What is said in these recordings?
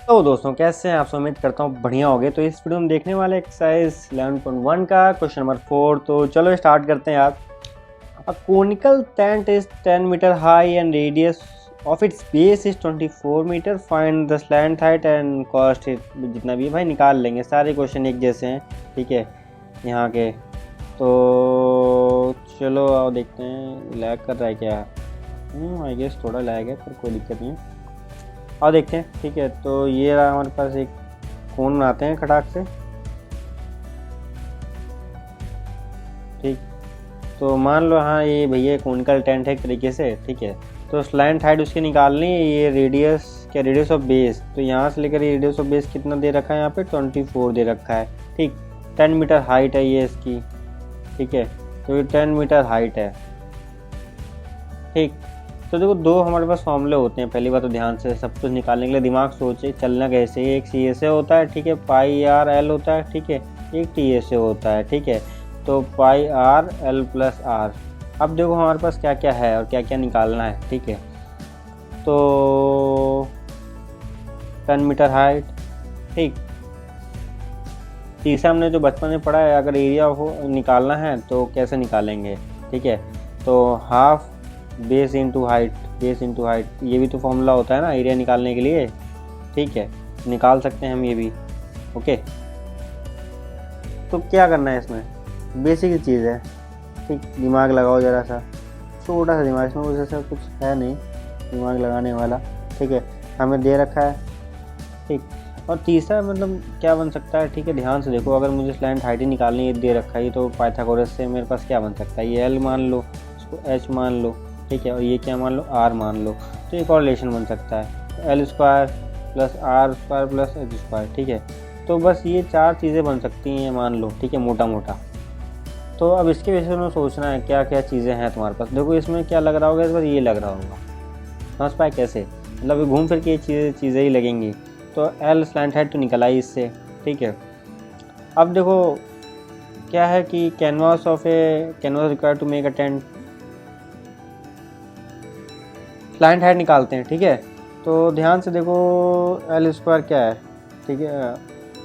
तो दोस्तों कैसे हैं आप सब, उम्मीद करता हूँ बढ़िया होगे। तो इस वीडियो में देखने वाले एक्सरसाइज 11.1 का क्वेश्चन नंबर 4। तो चलो स्टार्ट करते हैं यार। A conical tent is 10 metre high and radius of its base is 24 metre. Find the slant height and cost. जितना भी भाई निकाल लेंगे, सारे क्वेश्चन एक जैसे हैं, ठीक है यहाँ के। तो चलो आओ देखते हैं, लैग कर रहा है क्या। आई गेस थोड़ा लैग है, पर कोई दिक्कत नहीं है। और देखते हैं, ठीक है। तो ये रहा हमारे पास एक कोन बनाते हैं खटाक से, ठीक। तो मान लो हाँ ये भैया कोनिकल टेंट है एक तरीके से, ठीक है। तो स्लैंट हाइट उसकी निकालनी है। ये रेडियस क्या, रेडियस ऑफ बेस। तो यहाँ से लेकर रेडियस ऑफ बेस कितना दे रखा है, यहाँ पे 24 दे रखा है, ठीक। 10 मीटर हाइट है ये इसकी, ठीक है। तो ये 10 मीटर हाइट है, ठीक। तो देखो दो हमारे पास फॉर्मूले होते हैं। पहली बात तो ध्यान से सब कुछ निकालने के लिए दिमाग सोचे चलना कैसे। एक सी एस ए होता है, ठीक है, पाई आर एल होता है, ठीक है। एक टी एस ए होता है, ठीक है। तो पाई आर एल प्लस आर। अब देखो हमारे पास क्या क्या है और क्या क्या निकालना है, ठीक है। तो 10 मीटर हाइट, ठीक। तीसरा हमने जो बचपन में पढ़ा है, अगर एरिया हो निकालना है तो कैसे निकालेंगे, ठीक है। तो half base into height, base into height, ये भी तो फॉर्मूला होता है ना एरिया निकालने के लिए, ठीक है। निकाल सकते हैं हम ये भी, ओके। तो क्या करना है इसमें, बेसिक चीज़ है, ठीक। दिमाग लगाओ ज़रा सा, छोटा सा दिमाग, इसमें कुछ ऐसा कुछ है नहीं दिमाग लगाने वाला, ठीक है। हमें दे रखा है, ठीक। और तीसरा मतलब क्या बन सकता है, ठीक है। ध्यान से देखो, अगर मुझे स्लैंट हाइट ही निकालनी है, दे रखा है तो पाइथागोरस से मेरे पास क्या बन सकता है, ये एल मान लो, इसको एच मान लो, ठीक है। और ये क्या मान लो, आर मान लो। तो एक और रिलेशन बन सकता है, L square plus R square plus H square, ठीक है। तो बस ये चार चीज़ें बन सकती हैं मान लो, ठीक है, मोटा मोटा। तो अब इसके विषय में सोचना है क्या क्या चीज़ें हैं तुम्हारे पास। देखो इसमें क्या लग रहा होगा, इस बार ये लग रहा होगा, समझ पाए कैसे, मतलब घूम फिर के ये चीज़ें ही लगेंगी। तो एल स्लैंट हाइट तो निकल आई इससे, ठीक है। अब देखो क्या है कि canvas required to make a tent, slant height निकालते हैं, ठीक है। तो ध्यान से देखो, एल स्क्वायर क्या है, ठीक है।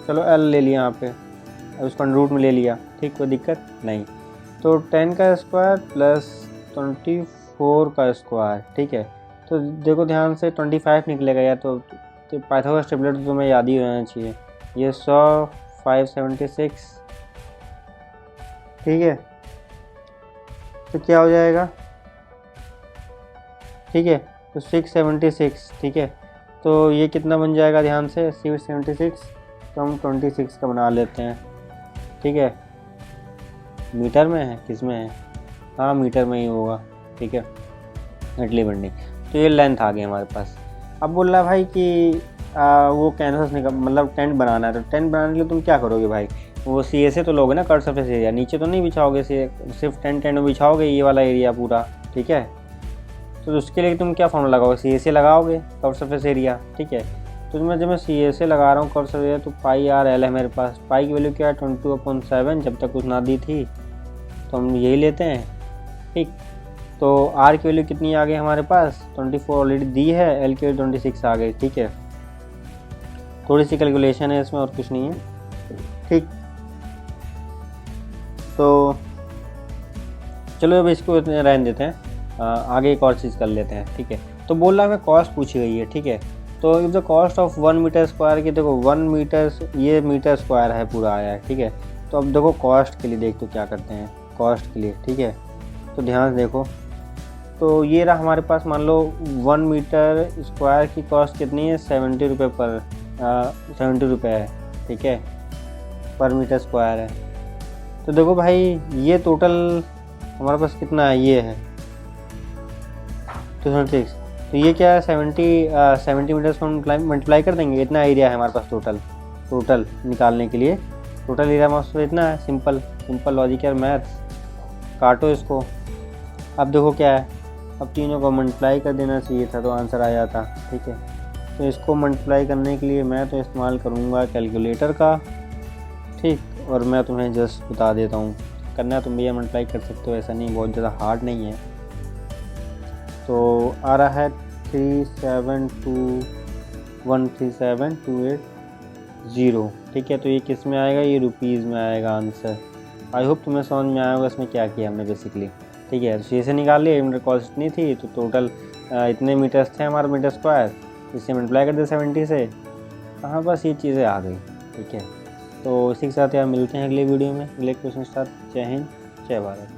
चलो एल ले लिया यहाँ पे, अब उसको रूट में ले लिया, ठीक, कोई दिक्कत नहीं। तो 10 का स्क्वायर प्लस 24 का स्क्वायर, ठीक है। तो देखो ध्यान से 25 निकलेगा यार। तो पाइथागोरस टेबलेट तो तुम्हें याद ही रहना चाहिए। ये 100 576, ठीक है। तो क्या हो जाएगा, ठीक है। तो 676, ठीक है। तो ये कितना बन जाएगा, ध्यान से 676। तो हम 26 का बना लेते हैं, ठीक है। मीटर में है, किस में है, हाँ मीटर में ही होगा, ठीक है। इडली बंडी। तो ये लेंथ आ गई हमारे पास। अब बोल रहा है भाई कि वो कैनवस निकल मतलब टेंट बनाना है। तो टेंट बनाने के लिए तुम क्या करोगे भाई, वो सी ए से तो लोगे ना, कर्व सरफेस एरिया। नीचे तो नहीं बिछाओगे, सिर्फ टेंट में बिछाओगे ये वाला एरिया पूरा, ठीक है। तो उसके लिए तुम क्या फॉर्मूला लगाओगे, सी ए से लगाओगे कर्व सरफेस एरिया, ठीक है। तो जब मैं सी ए से लगा रहा हूँ कर्व सरफेस एरिया, तो पाई आर एल है मेरे पास। पाई की वैल्यू क्या है, 22/7, जब तक कुछ ना दी थी तो हम यही लेते हैं, ठीक। तो आर की वैल्यू कितनी आ गई हमारे पास, 24 ऑलरेडी दी है। एल की वैल्यू 26 आ गई, ठीक है। थोड़ी सी कैलकुलेशन है इसमें और कुछ नहीं है, ठीक। तो चलो अब इसको रहने देते हैं, आगे एक और चीज़ कर लेते हैं, ठीक है। तो बोल रहा है हमें कॉस्ट पूछी गई है, ठीक है। तो if the cost of 1 metre square की, देखो 1 मीटर, ये मीटर स्क्वायर है पूरा आया है, ठीक है। तो अब देखो कॉस्ट के लिए देख तो क्या करते हैं, कॉस्ट के लिए, ठीक है। तो ध्यान से देखो, तो ये रहा हमारे पास, मान लो 1 मीटर स्क्वायर की कॉस्ट कितनी है, 70 रुपये पर 70 रुपये है, ठीक है, पर मीटर स्क्वायर है। तो देखो भाई ये टोटल हमारे पास कितना है, ये है 206। तो ये क्या है, 70 मीटर्स को मल्टीप्लाई कर देंगे, इतना एरिया है हमारे पास टोटल निकालने के लिए। टोटल एरिया हमारे पास इतना है, सिंपल लॉजिक है, मैथ्स। काटो इसको, अब देखो क्या है, अब तीनों को मल्टीप्लाई कर देना चाहिए था तो आंसर आ जाता, ठीक है। तो इसको मल्टीप्लाई करने के लिए मैं तो इस्तेमाल करूँगा कैलकुलेटर का, ठीक। और मैं तुम्हें जस्ट बता देता हूँ, करना है तुम भी मल्टीप्लाई कर सकते हो, ऐसा नहीं, बहुत ज़्यादा हार्ड नहीं है। तो आ रहा है 372 137280। ठीक है, तो ये किस में आएगा, ये रुपीज़ में आएगा आंसर। आई होप तुम्हें समझ में आया होगा इसमें क्या किया हमने बेसिकली। ठीक है, तो से निकाल लिया, मीटर कॉस्ट इतनी थी तो टोटल इतने मीटर्स थे हमारे मीटर स्क्वायर, इससे मल्टीप्लाई कर दे 70 से। हाँ बस ये चीज़ें आ गई। ठीक है, तो इसी के साथ यार मिलते हैं अगले वीडियो में अगले क्वेश्चन के साथ। जय हिंद, जय भारत।